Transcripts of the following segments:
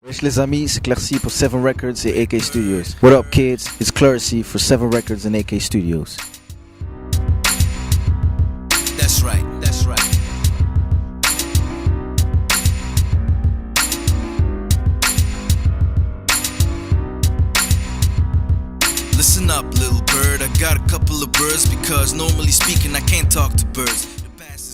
Wesh les amis, c'est Clercy pour 7 Records et AK Studios. What up kids, it's Clercy for 7 Records and AK Studios. That's right, that's right. Listen up, little bird, I got a couple of birds because normally speaking I can't talk to birds.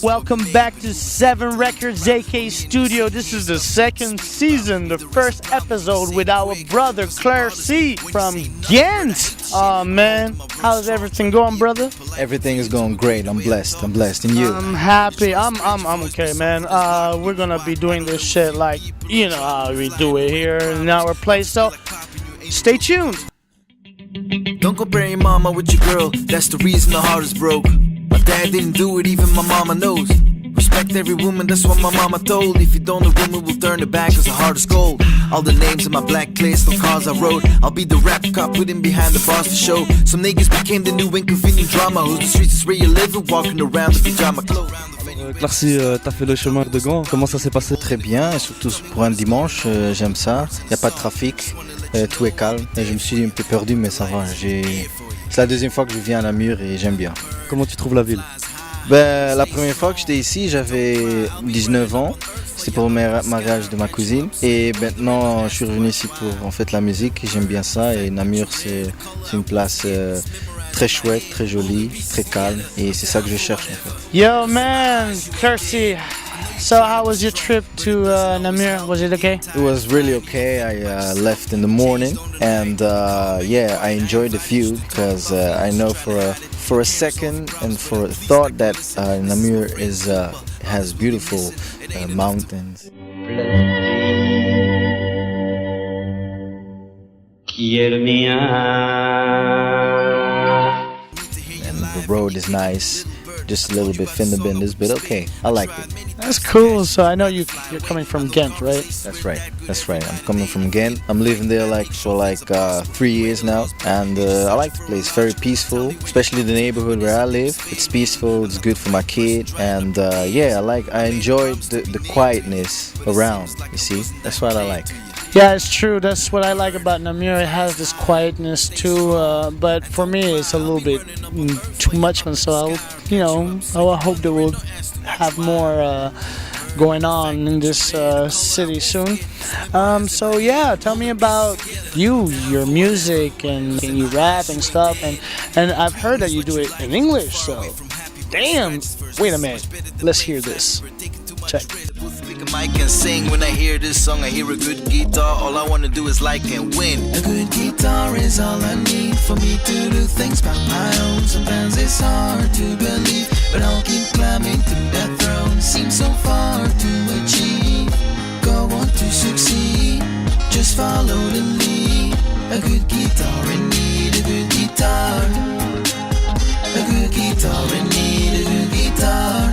Welcome back to 7 Records AK Studio. This is the second season, the first episode with our brother Clercy from Ghent. Oh man, how's everything going, brother? Everything is going great. I'm blessed. And you? I'm happy. I'm okay, man. We're gonna be doing this shit like you know how we do it here in our place. So stay tuned. Don't compare your mama with your girl, that's the reason the heart is broke. My dad didn't do it, even my mama knows. Respect every woman, that's what my mama told. If you don't, the woman will turn her back cause the heart is cold. All the names in my black list, no cars I wrote. I'll be the rap cop putting behind the bars for show. Some niggas became the new inconvenient drama. Who's the streets is where you live and walking around with pyjama clothes. Clercy, t'as fait le chemin de Ghent, comment ça s'est passé? Très bien, et surtout pour un dimanche, j'aime ça. Il n'y a pas de trafic, tout est calme. Et je me suis un peu perdu, mais ça va. C'est la deuxième fois que je viens à Namur et j'aime bien. Comment tu trouves la ville? Ben, la première fois que j'étais ici, j'avais 19 ans. C'était pour le mariage de ma cousine. Et maintenant, je suis revenu ici pour en fait la musique. J'aime bien ça. Et Namur, c'est une place très chouette, très jolie, très calme. Et c'est ça que je cherche en fait. Yo man, Clercy. So how was your trip to Namur? Was it okay? It was really okay. I left in the morning and yeah, I enjoyed the view because I know for a second and for a thought that Namur has beautiful mountains. And the road is nice. Just a little bit fender benders, but okay, I like it. That's cool. So I know you're coming from Ghent, right? That's right. I'm coming from Ghent. I'm living there for 3 years now, and I like the place. Very peaceful, especially the neighborhood where I live. It's peaceful. It's good for my kid, and yeah, I enjoy the quietness around. You see, that's what I like. Yeah, it's true. That's what I like about Namur. It has this quietness too, but for me, it's a little bit too much. And so I hope that we'll have more going on in this city soon. So yeah, tell me about your music, and you rap and stuff. And I've heard that you do it in English. So, damn. Wait a minute. Let's hear this. Check. Pick a mic and sing. When I hear this song, I hear a good guitar. All I wanna do is like and win. A good guitar is all I need for me to do things by my own. Sometimes it's hard to believe, but I'll keep climbing to that throne. Seems so far to achieve. Go on to succeed. Just follow the lead. A good guitar in need. A good guitar. A good guitar in need. A good guitar.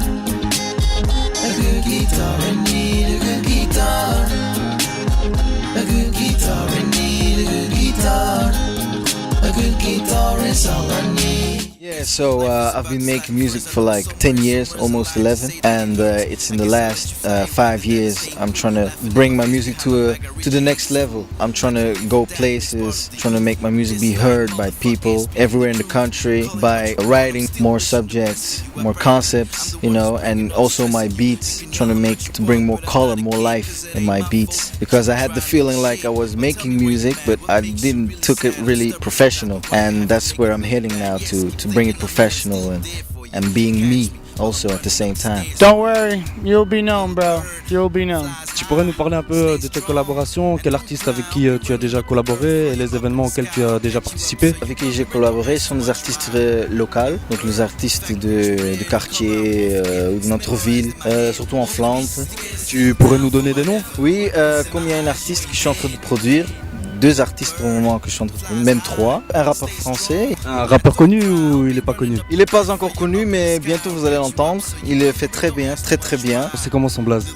A good guitar in need, a good guitar. A good guitar in need, a good guitar. A good guitar is all I need. Yeah, so I've been making music for 10 years, almost 11, and it's in the last 5 years I'm trying to bring my music to the next level. I'm trying to go places, trying to make my music be heard by people everywhere in the country by writing more subjects, more concepts, and also my beats, trying to bring more color, more life in my beats, because I had the feeling like I was making music but I didn't took it really professional, and that's where I'm heading now to bring it professional and being me also at the same time. Don't worry, you'll be known, bro. You'll be known. Tu pourrais nous parler un peu de tes collaborations, quel artiste avec qui tu as déjà collaboré et les événements auxquels tu as déjà participé? Avec qui j'ai collaboré sont des artistes locaux, donc les artistes de quartier ou de notre ville, surtout en Flandre. Tu pourrais nous donner des noms? Oui, comme il y a un artiste que je suis en train de produire, 2 artistes pour le moment que je suis en train de produire, même 3. Un rappeur français. Un rappeur connu ou il est pas connu? Il n'est pas encore connu, mais bientôt vous allez l'entendre. Il le fait très bien, très très bien. C'est comment son blaze?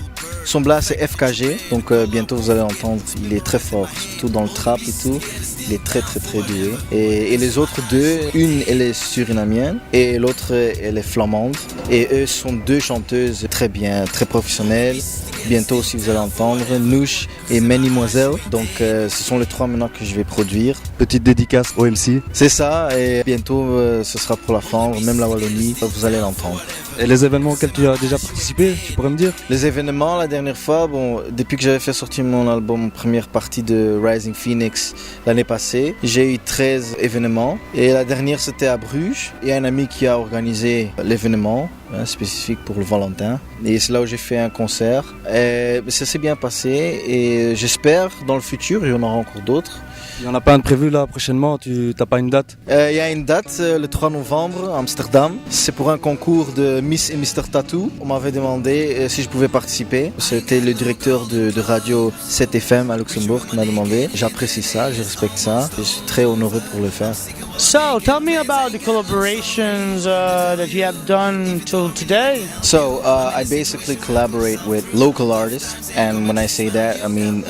Son blast c'est FKG, donc bientôt vous allez entendre, il est très fort, surtout dans le trap et tout. Il est très doué. Et les autres deux, une elle est surinamienne et l'autre elle est flamande. Et eux sont deux chanteuses très bien, très professionnelles. Bientôt aussi vous allez entendre Nouche et Mademoiselle. Donc ce sont les trois maintenant que je vais produire. Petite dédicace au MC. C'est ça, et bientôt ce sera pour la Flandre, même la Wallonie, vous allez l'entendre. Et les événements auxquels tu as déjà participé, tu pourrais me dire? Les événements, la dernière fois, depuis que j'avais fait sortir mon album première partie de Rising Phoenix l'année passée, j'ai eu 13 événements. Et la dernière c'était à Bruges. Il y a un ami qui a organisé l'événement spécifique pour le Valentin. Et c'est là où j'ai fait un concert. Et ça s'est bien passé et j'espère dans le futur, il y en aura encore d'autres. Il n'y en a pas un de prévu là prochainement, tu n'as pas une date? Il y a une date, le 3 novembre à Amsterdam. C'est pour un concours de Miss et Mr Tattoo. On m'avait demandé si je pouvais participer. C'était le directeur de radio 7FM à Luxembourg qui m'a demandé. J'apprécie ça, je respecte ça. Je suis très honoré pour le faire. So, tell me about the collaborations that you have done till today. So, I basically collaborate with local artists, and when I say that, I mean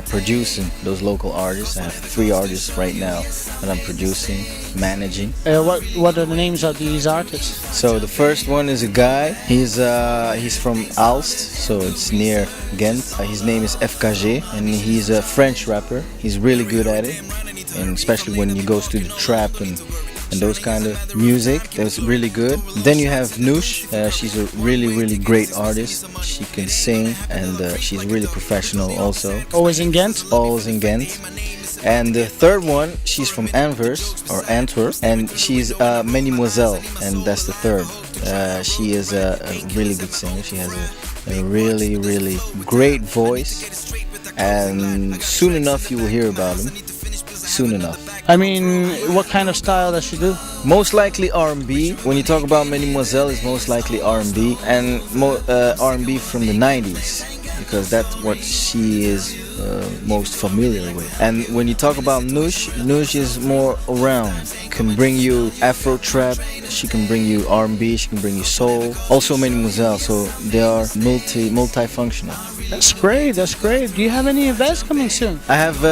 producing those local artists. I have 3 artists right now that I'm producing, managing. What are the names of these artists? So the first one is a guy. He's from Aalst, so it's near Ghent. His name is FKG, and he's a French rapper. He's really good at it. And especially when he goes to the trap and those kind of music, that's really good. Then you have Noosh. She's a really great artist. She can sing and she's really professional also. Always in Ghent? Always in Ghent. And the third one, she's from Antwerp, and she's Mademoiselle, and that's the third. She is a really good singer. She has a really great voice, and soon enough you will hear about him. Soon enough. I mean, what kind of style does she do? Most likely R&B. When you talk about Mademoiselle, it's most likely R&B, and R&B from the 90s, because that's what she is most familiar with. And when you talk about Noosh is more around. Can bring you Afro trap, she can bring you R&B, she can bring you soul. Also Mademoiselle, so they are multifunctional. That's great. Do you have any events coming soon? I have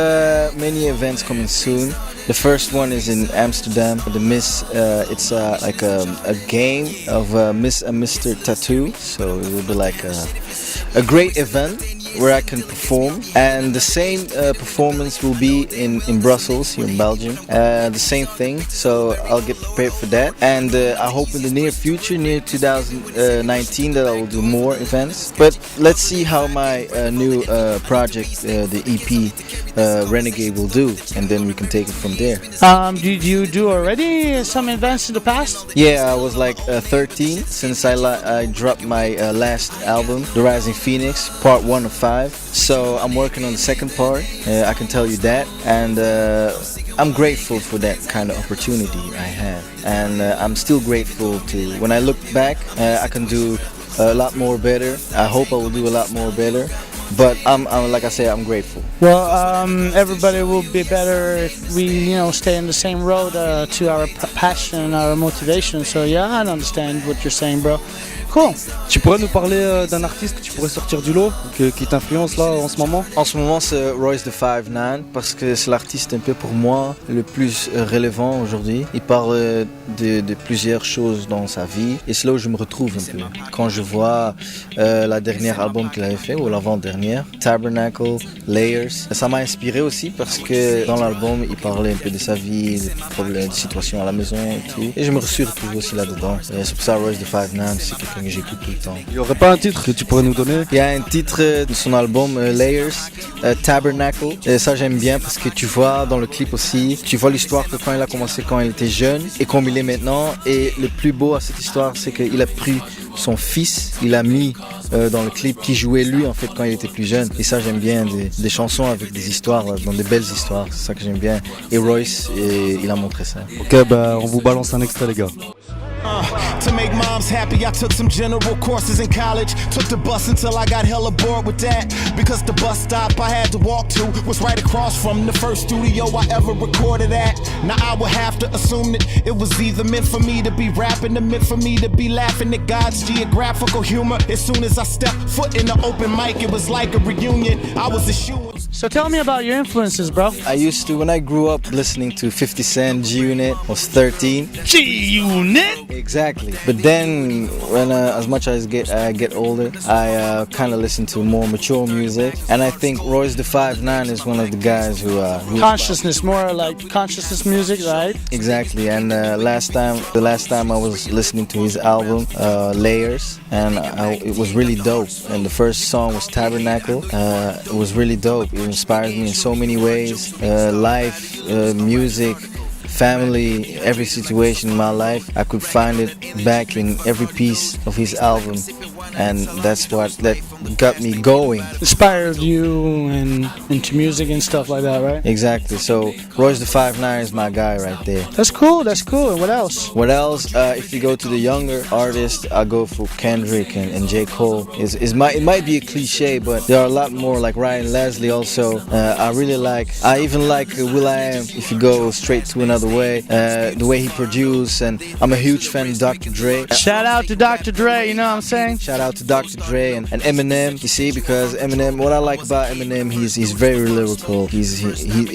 many events coming soon. The first one is in Amsterdam. The Miss, it's like a game of Miss and Mr. Tattoo. So it will be like a great event where I can perform. And the same performance will be in Brussels, here in Belgium. The same thing. So I'll get prepared for that. And I hope in the near future, near 2019, that I will do more events. But let's see how my new project, the EP Renegade, will do. And then we can take it from there. Did you do already some events in the past? Yeah, I was like 13 since I dropped my last album, The Rising Phoenix, part 1 of 5. So I'm working on the second part, I can tell you that. And I'm grateful for that kind of opportunity I had. And I'm still grateful to, when I look back, I can do a lot more better. I hope I will do a lot more better. But I'm like I say, I'm grateful. Well, everybody will be better if we, stay on the same road to our passion, our motivation. So yeah, I understand what you're saying, bro. Cool. Tu pourrais nous parler d'un artiste que tu pourrais sortir du lot, qui t'influence là en ce moment? En ce moment, c'est Royce the 5'9", parce que c'est l'artiste un peu pour moi le plus relevant aujourd'hui. Il parle de plusieurs choses dans sa vie et c'est là où je me retrouve un peu. Quand je vois la dernière album qu'il avait fait, ou l'avant-dernière, Tabernacle, Layers, ça m'a inspiré aussi parce que dans l'album, il parlait un peu de sa vie, des problèmes, des situations à la maison et tout. Et je me suis retrouvé aussi là-dedans. C'est pour ça Royce the 5'9", c'est quelqu'un que j'écoute tout le temps. Il n'y aurait pas un titre que tu pourrais nous donner? Il y a un titre de son album Layers, Tabernacle. Et ça j'aime bien parce que tu vois dans le clip aussi, tu vois l'histoire de quand il a commencé quand il était jeune et comme il est maintenant. Et le plus beau à cette histoire, c'est qu'il a pris son fils, il a mis dans le clip qui jouait lui en fait quand il était plus jeune. Et ça j'aime bien, des chansons avec des histoires, dans des belles histoires, c'est ça que j'aime bien. Et Royce, il a montré ça. Ok, on vous balance un extrait les gars. To make moms happy, I took some general courses in college. Took the bus until I got hella bored with that. Because the bus stop I had to walk to was right across from the first studio I ever recorded at. Now I would have to assume that it was either meant for me to be rapping or meant for me to be laughing at God's geographical humor. As soon as I stepped foot in the open mic, it was like a reunion. I was a shoe. So tell me about your influences, bro. I used to, when I grew up listening to 50 Cent, G-Unit, I was 13. G-Unit? Exactly. But then, when as much as I get older, I kind of listen to more mature music. And I think Royce the 5'9" is one of the guys who consciousness, more like consciousness music, right? Exactly. And the last time I was listening to his album, Layers, and it was really dope. And the first song was Tabernacle. It was really dope. It inspires me in so many ways. Life, music, family, every situation in my life, I could find it back in every piece of his album, and that got me going. Inspired you and into music and stuff like that, right? Exactly. So Royce the 5'9" is my guy right there. That's cool. That's cool. And what else? What else? If you go to the younger artists, I go for Kendrick and J. Cole. It might be a cliche, but there are a lot more, like Ryan Leslie also. I even like will.i.am. If you go straight to another way, the way he produced, and I'm a huge fan of Dr. Dre. Shout out to Dr. Dre, you know what I'm saying? Shout out to Dr. Dre and Eminem. You see, because Eminem, what I like about Eminem, he's very lyrical. He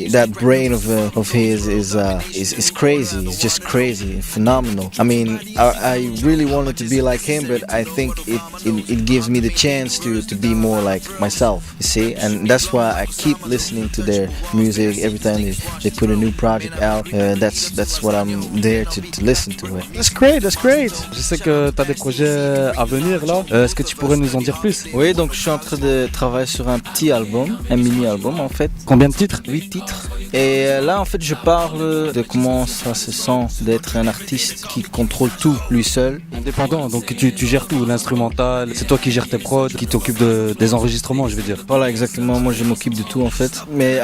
that brain of his is crazy. He's just crazy, phenomenal. I mean, I really wanted to be like him, but I think it gives me the chance to be more like myself. You see, and that's why I keep listening to their music every time they put a new project out. That's what I'm there to listen to it. That's great. That's great. Je sais que tu as des projets à venir là. Est-ce que tu pourrais nous en dire plus? Oui, donc je suis en train de travailler sur un petit album, un mini-album en fait. Combien de titres? 8 titres. Et là en fait je parle de comment ça se sent d'être un artiste qui contrôle tout lui seul. Indépendant, donc tu gères tout, l'instrumental, c'est toi qui gères tes prods, qui t'occupe des enregistrements, je veux dire. Voilà, exactement, moi je m'occupe de tout en fait. Mais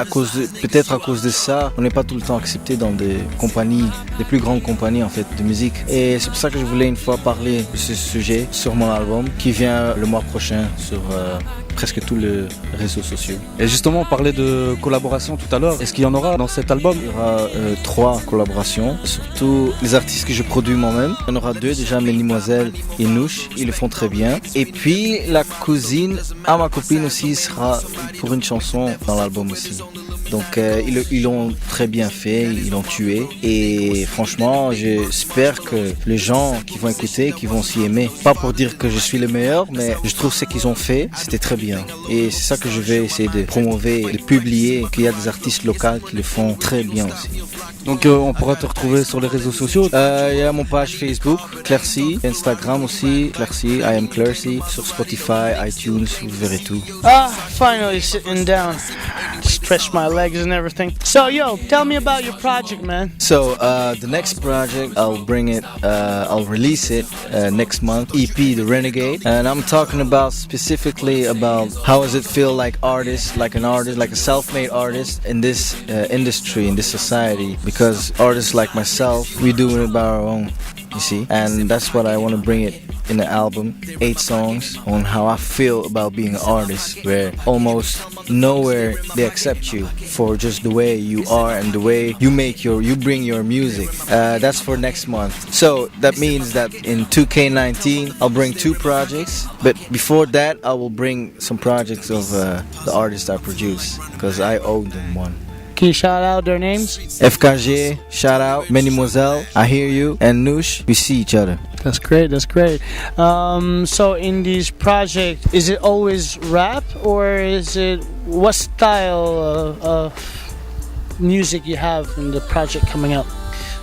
peut-être à cause de ça, on n'est pas tout le temps accepté dans des compagnies, des plus grandes compagnies en fait de musique. Et c'est pour ça que je voulais une fois parler de ce sujet sur mon album qui vient le mois prochain sur presque tous les réseaux sociaux. Et justement, on parlait de collaboration tout à l'heure. Est-ce qu'il y en aura dans cet album? Il y aura 3 collaborations, surtout les artistes que je produis moi-même. Il y en aura 2 déjà, Mesdemoiselles et Nouche, ils le font très bien. Et puis la cousine à ma copine aussi sera pour une chanson dans l'album aussi. Donc ils l'ont très bien fait, ils l'ont tué. Et franchement, j'espère que les gens qui vont écouter, qui vont s'y aimer. Pas pour dire que je suis le meilleur, mais je trouve ce qu'ils ont fait, c'était très bien. Et c'est ça que je vais essayer de promouver, de publier, qu'il y a des artistes locaux qui le font très bien aussi. Donc on pourra te retrouver sur les réseaux sociaux. Il y a mon page Facebook, Clercy, Instagram aussi, Clercy, I am Clercy, sur Spotify, iTunes, vous verrez tout. Finally sitting down. Stretch my legs and everything. So yo, tell me about your project, man. So the next project, I'll release it next month, EP The Renegade, and I'm talking about specifically about how does it feel like an artist, like a self-made artist in this industry, in this society, because artists like myself, we do it by our own, you see, and that's what I want to bring it in the album, 8 songs on how I feel about being an artist, where almost nowhere they accept you for just the way you are and the way you bring your music. That's for next month. So that means that in 2K19 I'll bring 2 projects, but before that I will bring some projects of the artists I produce, because I owe them one. Can you shout out their names? FKG, shout out. Mesdemoiselles, I hear you. And Noosh, we see each other. That's great, that's great. So in these projects, is it always rap, or is it, what style of music you have in the project coming up?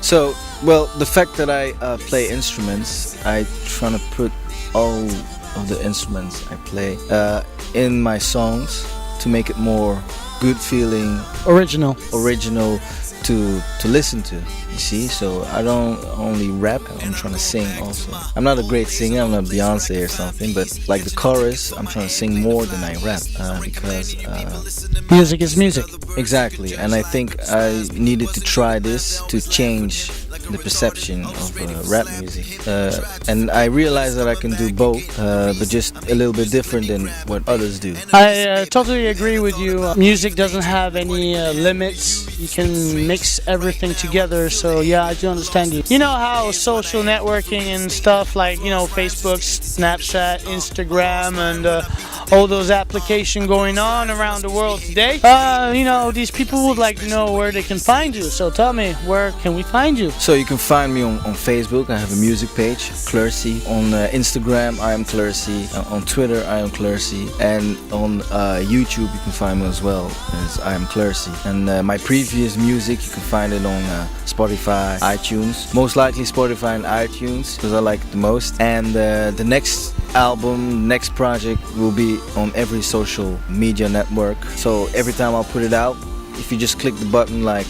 So, well, the fact that I play instruments, I try to put all of the instruments I play in my songs to make it more good feeling, original to listen to, you see. So I don't only rap, I'm trying to sing also. I'm not a great singer, I'm not Beyonce or something, but like the chorus, I'm trying to sing more than I rap, because music is music. Exactly, and I think I needed to try this to change the perception of rap music. And I realize that I can do both, but just a little bit different than what others do. I totally agree with you. Music doesn't have any limits. You can mix everything together. So yeah, I do understand you. You know how social networking and stuff like, you know, Facebook, Snapchat, Instagram, and all those applications going on around the world today. You know, these people would like to know where they can find you. So tell me, where can we find you? So you can find me on Facebook. I have a music page, Clercy. On Instagram, I am Clercy. On Twitter, I am Clercy. And on YouTube, you can find me as well as I am Clercy. And my previous music, you can find it on Spotify, iTunes. Most likely Spotify and iTunes, because I like it the most. And the next album, next project will be on every social media network. So every time I'll put it out, if you just click the button like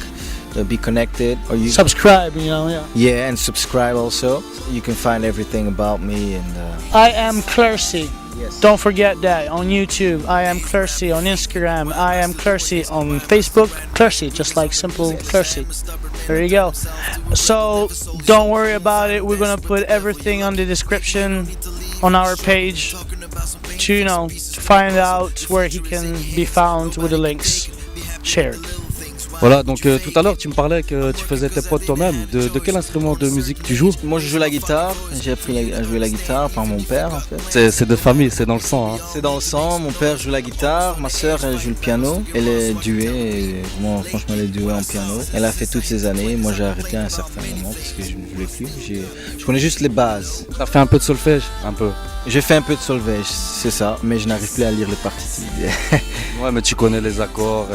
be connected, or you subscribe, you know, yeah. Yeah, and subscribe also. You can find everything about me. And I am Clercy. Yes. Don't forget that on YouTube. I am Clercy on Instagram. I am Clercy on Facebook. Clercy, just like simple Clercy. There you go. So don't worry about it. We're gonna put everything on the description on our page to, you know, to find out where he can be found with the links shared. Voilà, donc tout à l'heure tu me parlais que tu faisais tes prods toi-même. De quel instrument de musique tu joues? Moi je joue la guitare, j'ai appris à jouer la guitare par mon père en fait. C'est de famille, c'est dans le sang. Hein. C'est dans le sang, mon père joue la guitare, ma soeur elle joue le piano, elle est douée, et moi franchement elle est douée en piano. Elle a fait toutes ces années, moi j'ai arrêté à un certain moment parce que je ne voulais plus. Je connais juste les bases. T'as fait un peu de solfège? Un peu. J'ai fait un peu de solfège, c'est ça, mais je n'arrive plus à lire les partitudes. Ouais, mais tu connais les accords,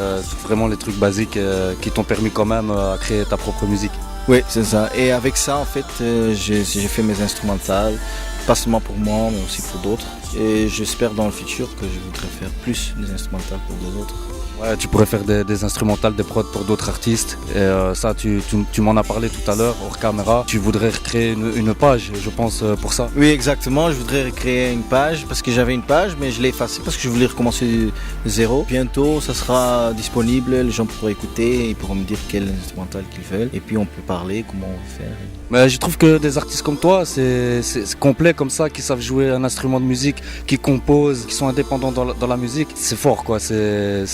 vraiment les trucs basiques qui t'ont permis quand même à créer ta propre musique. Oui, c'est ça. Et avec ça, en fait, j'ai fait mes instrumentales, pas seulement pour moi, mais aussi pour d'autres. Et j'espère dans le futur que je voudrais faire plus des instrumentales pour des autres. Ouais, tu pourrais faire des instrumentales, des prods pour d'autres artistes. Et ça, tu m'en as parlé tout à l'heure, hors caméra. Tu voudrais recréer une page, je pense, pour ça. Oui, exactement. Je voudrais recréer une page parce que j'avais une page, mais je l'ai effacée parce que je voulais recommencer de zéro. Bientôt, ça sera disponible. Les gens pourront écouter, ils pourront me dire quel instrumental qu'ils veulent. Et puis, on peut parler, comment on va faire. Mais je trouve que des artistes comme toi, c'est complet comme ça, qui savent jouer un instrument de musique, qui composent, qui sont indépendants dans la musique. C'est fort, quoi. C'est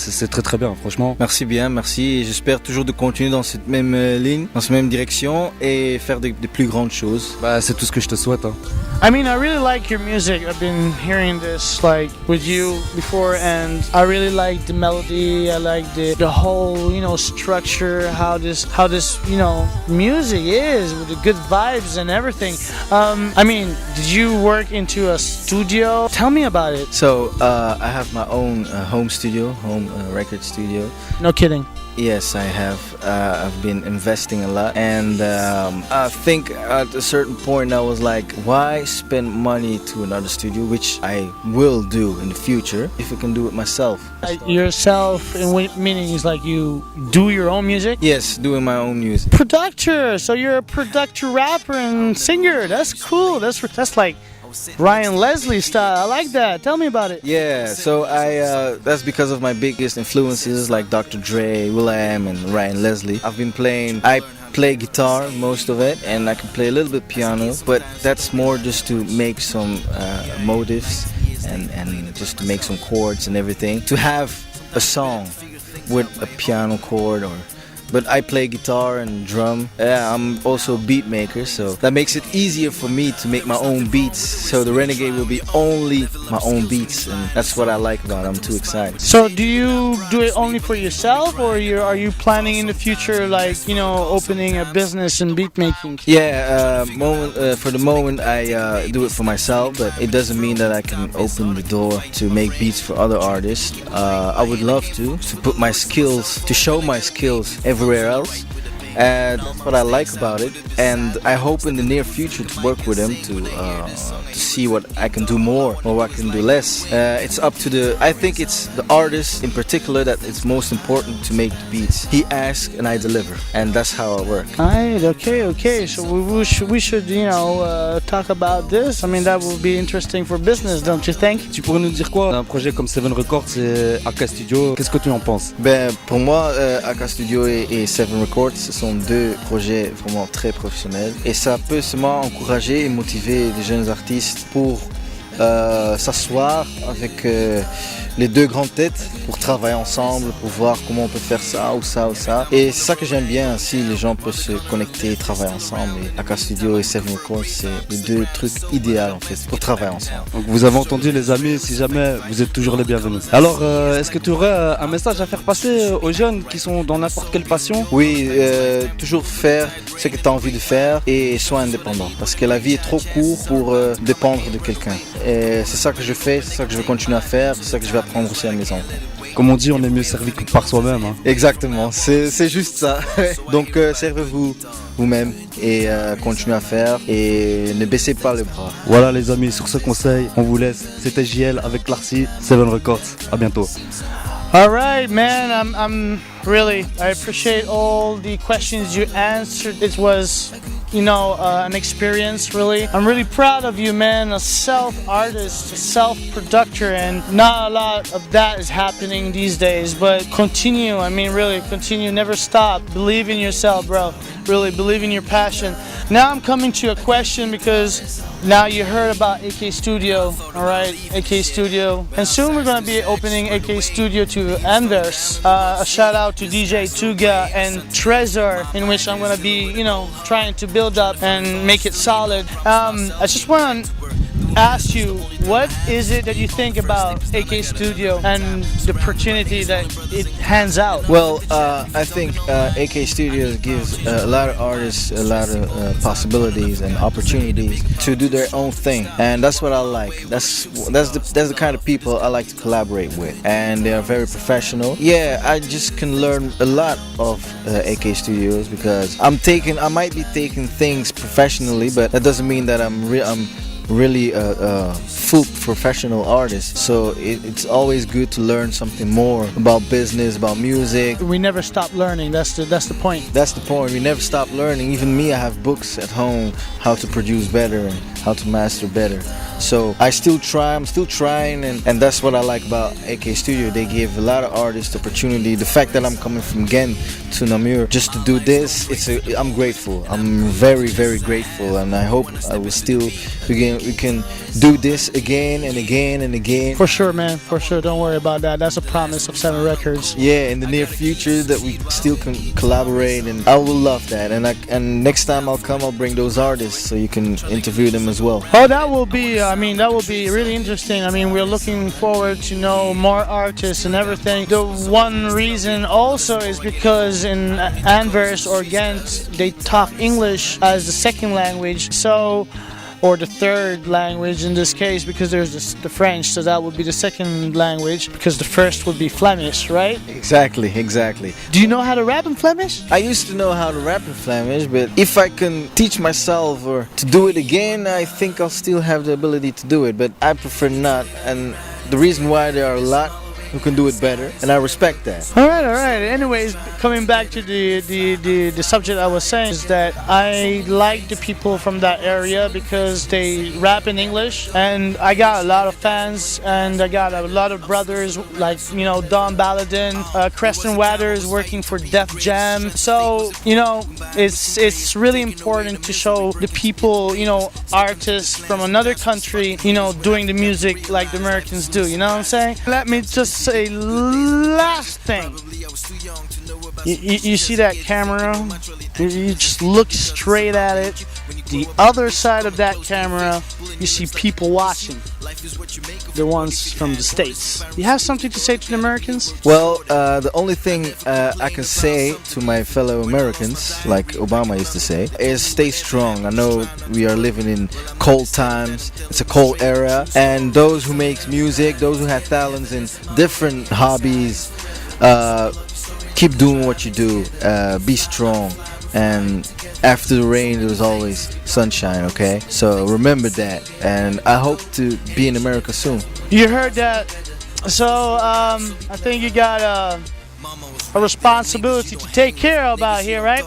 très bien, franchement. Merci bien, merci. J'espère toujours de continuer dans cette même ligne, dans cette même direction et faire de plus grandes choses. Bah, c'est tout ce que je te souhaite. Hein. I mean, I really like your music. I've been hearing this like with you before, and I really like the melody. I like the whole, you know, structure. How this you know music is with the good vibes and everything. I mean, did you work into a studio? Tell me about it. So I have my own home studio, record studio. No kidding. Yes, I have. I've been investing a lot, and I think at a certain point I was like, why spend money to another studio, which I will do in the future if I can do it myself. Yourself, meaning is like you do your own music? Yes, doing my own music. Producer, so you're a producer, rapper, and singer. That's cool. That's like Ryan Leslie style. I like that. Tell me about it. Yeah, so that's because of my biggest influences like Dr. Dre, Will.i.am, and Ryan Leslie. I play guitar most of it, and I can play a little bit piano, but that's more just to make some motives and just to make some chords and everything. To have a song with a piano chord but I play guitar and drum. I'm also a beat maker, so that makes it easier for me to make my own beats. So the Renegade will be only my own beats, and that's what I like about it. I'm too excited. So do you do it only for yourself, or are you planning in the future, like, you know, opening a business in beat making? Yeah, for the moment I do it for myself, but it doesn't mean that I can open the door to make beats for other artists. I would love to put my skills, to show my skills everywhere else. And that's what I like about it, and I hope in the near future to work with him to see what I can do more or what I can do less. It's up to I think it's the artist in particular that it's most important to make the beats. He asks and I deliver, and that's how I work. Alright, okay. So we should you know talk about this. I mean, that would be interesting for business, don't you think? Tu pourrais nous dire quoi d'un projet comme Seven Recordz et AK Studio? Qu'est-ce que tu en penses? Ben pour moi, AK Studio et Seven Recordz sont sont deux projets vraiment très professionnels et ça peut seulement encourager et motiver les jeunes artistes pour s'asseoir avec les deux grandes têtes pour travailler ensemble, pour voir comment on peut faire ça ou ça ou ça. Et c'est ça que j'aime bien, si les gens peuvent se connecter et travailler ensemble. Et AK Studio et Seven Recordz, c'est les deux trucs idéaux en fait pour travailler ensemble. Donc vous avez entendu les amis, si jamais vous êtes toujours les bienvenus. Alors est-ce que tu aurais un message à faire passer aux jeunes qui sont dans n'importe quelle passion? Oui, toujours faire ce que tu as envie de faire et sois indépendant. Parce que la vie est trop courte pour dépendre de quelqu'un. Et c'est ça que je fais, c'est ça que je vais continuer à faire, c'est ça que je vais apprendre aussi à mes enfants. Comme on dit, on est mieux servi que par soi-même. Hein. Exactement, c'est juste ça. Donc servez-vous vous-même et continuez à faire et ne baissez pas les bras. Voilà les amis, sur ce conseil, on vous laisse. C'était JL avec Clercy, Seven Recordz. À bientôt. All right, man. I'm really. I appreciate all the questions you answered. It was, an experience. Really, I'm really proud of you, man. A self-artist, a self-producer, and not a lot of that is happening these days. But continue. I mean, really, continue. Never stop. Believe in yourself, bro. Really, believe in your passion. Now I'm coming to a question because now you heard about AK Studio, all right? AK Studio. And soon we're going to be opening AK Studio to Anvers. A shout out to DJ Tuga and Trezor, in which I'm going to be, trying to build up and make it solid. I just want to ask you, what is it that you think about AK Studio and the opportunity that it hands out? Well, I think AK Studios gives a lot of artists a lot of possibilities and opportunities to do their own thing, and that's what I like. That's the kind of people I like to collaborate with, and they are very professional. Yeah, I just can learn a lot of AK Studios because I might be taking things professionally, but that doesn't mean that I'm really a full professional artist. So it's always good to learn something more about business, about music. We never stop learning. That's the point. That's the point. We never stop learning. Even me, I have books at home how to produce better and how to master better. So I'm still trying, and that's what I like about AK Studio. They give a lot of artists the opportunity. The fact that I'm coming from Ghent to Namur just to do this, I'm grateful. I'm very, very grateful, and I hope we can do this again and again and again. For sure, man. For sure. Don't worry about that. That's a promise of Seven Records. Yeah, in the near future that we still can collaborate, and I will love that. And next time I'll bring those artists so you can interview them as well. Oh, that will be really interesting. I mean, we're looking forward to know more artists and everything. The one reason also is because in Anvers or Ghent, they talk English as the second language. So, or the third language in this case, because there's the French, so that would be the second language, because the first would be Flemish, right? Exactly. Do you know how to rap in Flemish? I used to know how to rap in Flemish, but if I can teach myself or to do it again, I think I'll still have the ability to do it, but I prefer not, and the reason why there are a lot who can do it better, and I respect that. All right. Anyways, coming back to the subject I was saying is that I like the people from that area because they rap in English, and I got a lot of fans, and I got a lot of brothers like Don Baladin, Creston Watters working for Def Jam. So it's really important to show the people, artists from another country, doing the music like the Americans do. You know what I'm saying? Let me just say last thing. You see that camera? You just look straight at it. The other side of that camera, you see people watching. The ones from the States. You have something to say to the Americans? Well, the only thing I can say to my fellow Americans, like Obama used to say, is stay strong. I know we are living in cold times. It's a cold era. And those who make music, those who have talents in different hobbies, keep doing what you do. Be strong. And after the rain, there was always sunshine, okay? So remember that. And I hope to be in America soon. You heard that. So I think you got a responsibility to take care of out here, right?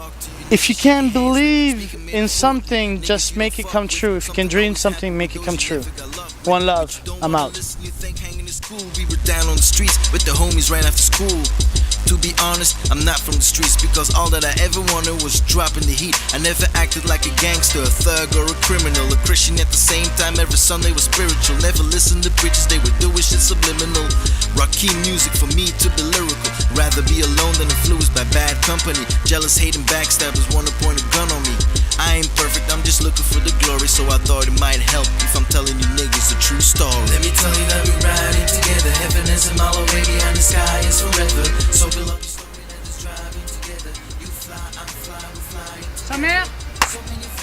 If you can believe in something, just make it come true. If you can dream something, make it come true. One love. I'm out. We were down on the streets with the homies right after school. 2 be honest, I'm not from the streets, because all that I ever wanted was dropping the heat. I never acted like a gangster, a thug or a criminal, a Christian at the same time. Every Sunday was spiritual. Never listened to preachers, they were doing shit subliminal. Rocky music for me to be lyrical. Rather be alone than influenced by bad company. Jealous, hating, backstabbers wanna point a gun on me. I ain't perfect, I'm just looking for the glory, so I thought it might help if I'm telling you niggas a true story. Let me tell you that we riding together. Heaven is a mile away, behind the sky is forever. So below the story that is driving together. You fly, I'm fly, we fly. Sa mère.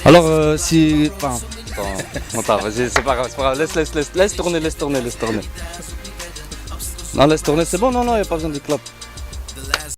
Alors, si. Enfin, attends, vas-y, c'est pas grave, laisse tourner. Non, laisse tourner, c'est bon, non, y a pas besoin du clap.